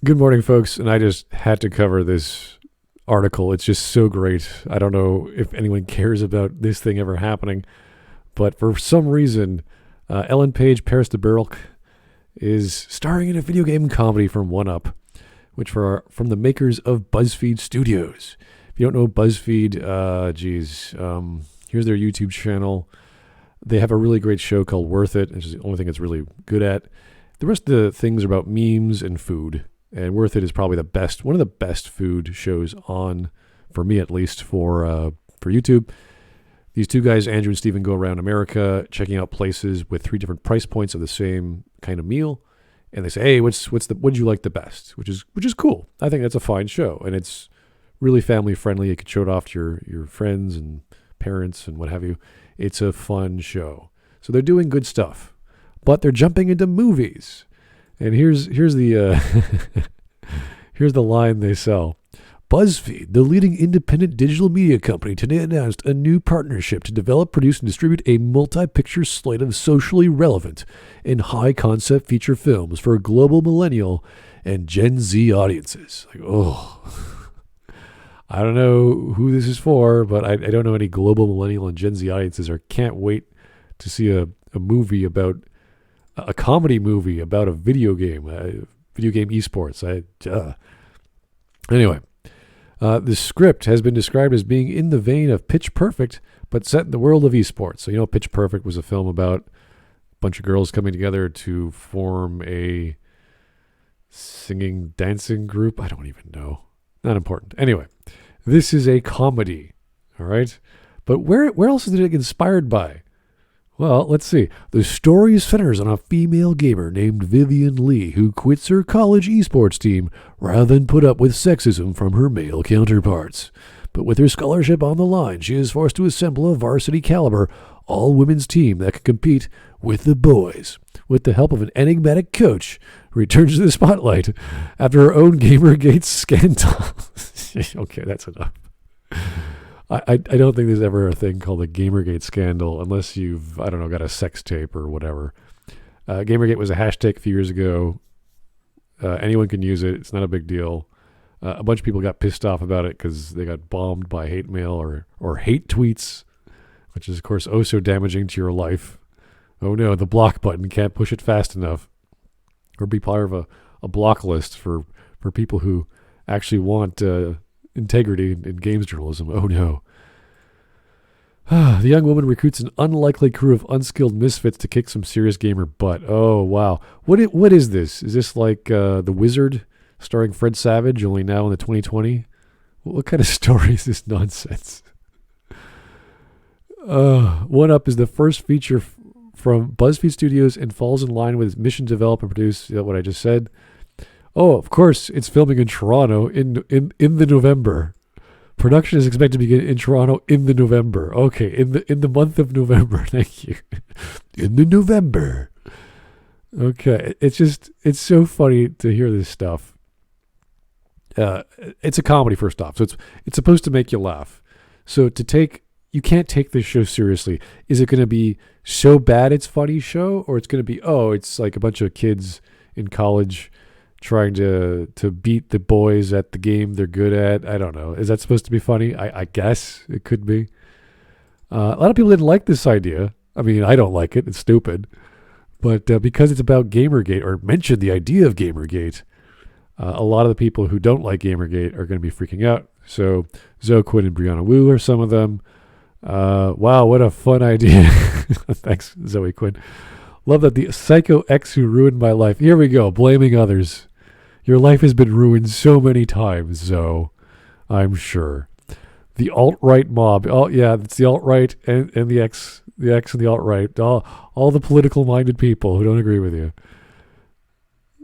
Good morning, folks. And I just had to cover this article. It's just so great. I don't know if anyone cares about this thing ever happening, but for some reason, Ellen Page, Paris the Berelc, is starring in a video game comedy from One Up, from the makers of Buzzfeed Studios. If you don't know Buzzfeed, here's their YouTube channel. They have a really great show called Worth It, which is the only thing it's really good at. The rest of the things are about memes and food. And Worth It is probably one of the best food shows on, for me at least, for YouTube. These two guys, Andrew and Steven, go around America checking out places with 3 different price points of the same kind of meal, and they say, "Hey, what did you like the best?" Which is cool. I think that's a fine show, and it's really family friendly. You could show it off to your friends and parents and what have you. It's a fun show. So they're doing good stuff, but they're jumping into movies. And here's the here's the line they sell. BuzzFeed, the leading independent digital media company, today announced a new partnership to develop, produce, and distribute a multi-picture slate of socially relevant and high-concept feature films for global millennial and Gen Z audiences. I don't know who this is for, but I don't know any global millennial and Gen Z audiences, or can't wait to see a movie about a comedy movie about a video game esports. Anyway, the script has been described as being in the vein of Pitch Perfect, but set in the world of esports. So, Pitch Perfect was a film about a bunch of girls coming together to form a singing, dancing group. I don't even know. Not important. Anyway, this is a comedy, all right? But where else is it inspired by? Well, let's see. The story centers on a female gamer named Vivian Lee who quits her college esports team rather than put up with sexism from her male counterparts. But with her scholarship on the line, she is forced to assemble a varsity caliber, all-women's team that can compete with the boys. With the help of an enigmatic coach who returns to the spotlight after her own gamergate scandal. Okay, that's enough. I don't think there's ever a thing called a Gamergate scandal unless you've, got a sex tape or whatever. Gamergate was a hashtag a few years ago. Anyone can use it. It's not a big deal. A bunch of people got pissed off about it because they got bombed by hate mail or hate tweets, which is, of course, oh so damaging to your life. Oh no, the block button, can't push it fast enough. Or be part of a block list for people who actually want integrity in games journalism. Oh no. The young woman recruits an unlikely crew of unskilled misfits to kick some serious gamer butt. Oh wow. What is this? Is this like The Wizard starring Fred Savage, only now in the 2020? What kind of story is this nonsense? One Up is the first feature from Buzzfeed Studios and falls in line with its mission to develop and produce what I just said. Oh, of course, it's filming in Toronto in the November. Production is expected to begin in Toronto in the November. Okay, in the month of November. Thank you. In the November. Okay, it's so funny to hear this stuff. It's a comedy, first off, so it's supposed to make you laugh. So you can't take this show seriously. Is it going to be so bad it's funny show, or it's going to be it's like a bunch of kids in college trying to beat the boys at the game they're good at? I don't know. Is that supposed to be funny? I guess it could be. A lot of people didn't like this idea. I mean, I don't like it. It's stupid. But because it's about Gamergate, or mentioned the idea of Gamergate, a lot of the people who don't like Gamergate are going to be freaking out. So Zoe Quinn and Brianna Wu are some of them. Wow, what a fun idea. Thanks, Zoe Quinn. Love that the psycho ex who ruined my life. Here we go, blaming others. Your life has been ruined so many times, Zoe. I'm sure. The alt-right mob. Oh, yeah, it's the alt-right and the ex and the alt-right. All the political-minded people who don't agree with you.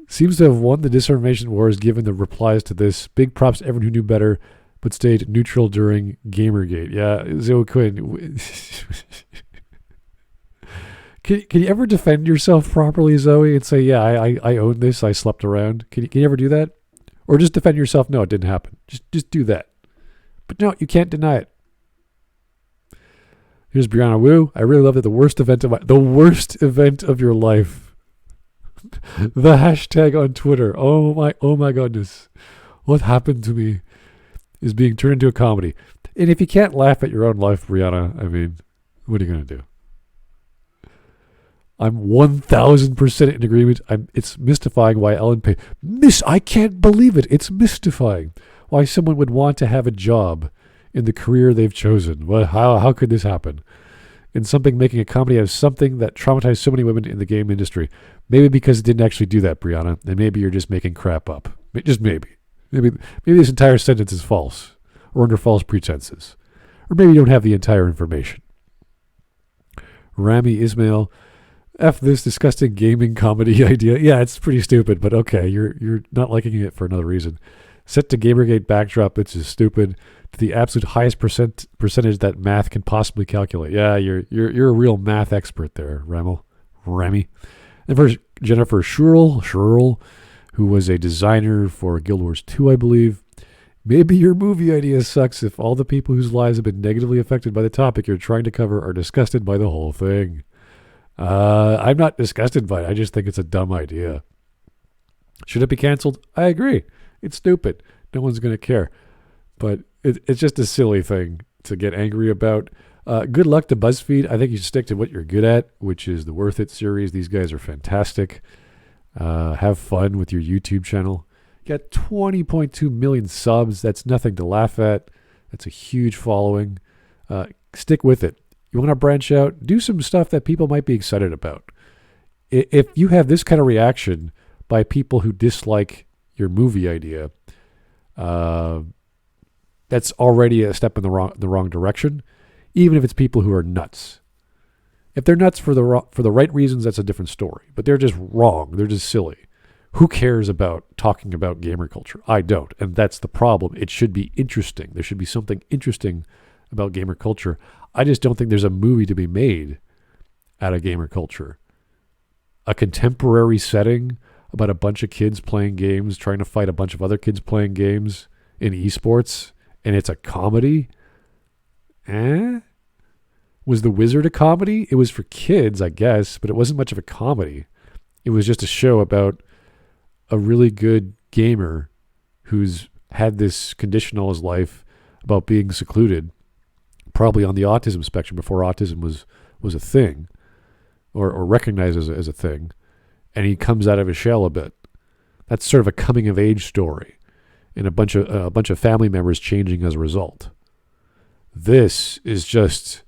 Seems to have won the disinformation wars given the replies to this. Big props to everyone who knew better, but stayed neutral during Gamergate. Yeah, Zoe Quinn. Can you ever defend yourself properly, Zoe, and say, yeah, I own this, I slept around? Can you ever do that? Or just defend yourself, no, it didn't happen. Just do that. But no, you can't deny it. Here's Brianna Wu. I really love that the worst event of your life The hashtag on Twitter. Oh my goodness. What happened to me is being turned into a comedy. And if you can't laugh at your own life, Brianna, I mean, what are you going to do? I'm 1,000% in agreement. It's mystifying why Ellen Page... I can't believe it. It's mystifying why someone would want to have a job in the career they've chosen. Well, how could this happen? In something making a comedy out of something that traumatized so many women in the game industry. Maybe because it didn't actually do that, Brianna. And maybe you're just making crap up. Just maybe. Maybe this entire sentence is false. Or under false pretenses. Or maybe you don't have the entire information. Rami Ismail... F this disgusting gaming comedy idea. Yeah, it's pretty stupid, but okay, you're not liking it for another reason. Set to Gamergate backdrop, it's just stupid. To the absolute highest percentage that math can possibly calculate. Yeah, you're a real math expert there, Rami. And first, Jennifer Sherrill, who was a designer for Guild Wars 2, I believe. Maybe your movie idea sucks if all the people whose lives have been negatively affected by the topic you're trying to cover are disgusted by the whole thing. I'm not disgusted by it. I just think it's a dumb idea. Should it be canceled? I agree. It's stupid. No one's going to care. But it's just a silly thing to get angry about. Good luck to BuzzFeed. I think you should stick to what you're good at, which is the Worth It series. These guys are fantastic. Have fun with your YouTube channel. You got 20.2 million subs. That's nothing to laugh at. That's a huge following. Stick with it. You want to branch out? Do some stuff that people might be excited about. If you have this kind of reaction by people who dislike your movie idea, that's already a step in the wrong direction, even if it's people who are nuts. If they're nuts for the right reasons, that's a different story. But they're just wrong. They're just silly. Who cares about talking about gamer culture? I don't. And that's the problem. It should be interesting. There should be something interesting about gamer culture. I just don't think there's a movie to be made out of gamer culture. A contemporary setting about a bunch of kids playing games, trying to fight a bunch of other kids playing games in esports, and it's a comedy? Was The Wizard a comedy? It was for kids, I guess, but it wasn't much of a comedy. It was just a show about a really good gamer who's had this condition all his life about being secluded, probably on the autism spectrum before autism was a thing or recognized as a thing, and he comes out of his shell a bit. That's sort of a coming of age story, and a bunch of family members changing as a result. This is just,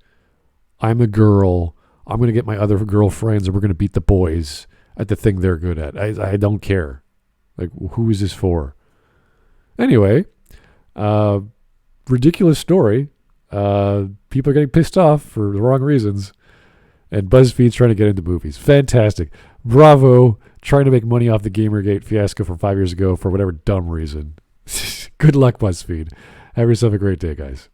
I'm a girl, I'm going to get my other girlfriends and we're going to beat the boys at the thing they're good at. I don't care. Like, who is this for? Anyway, ridiculous story. People are getting pissed off for the wrong reasons. And BuzzFeed's trying to get into movies. Fantastic. Bravo. Trying to make money off the Gamergate fiasco from 5 years ago for whatever dumb reason. Good luck, BuzzFeed. Have yourself a great day, guys.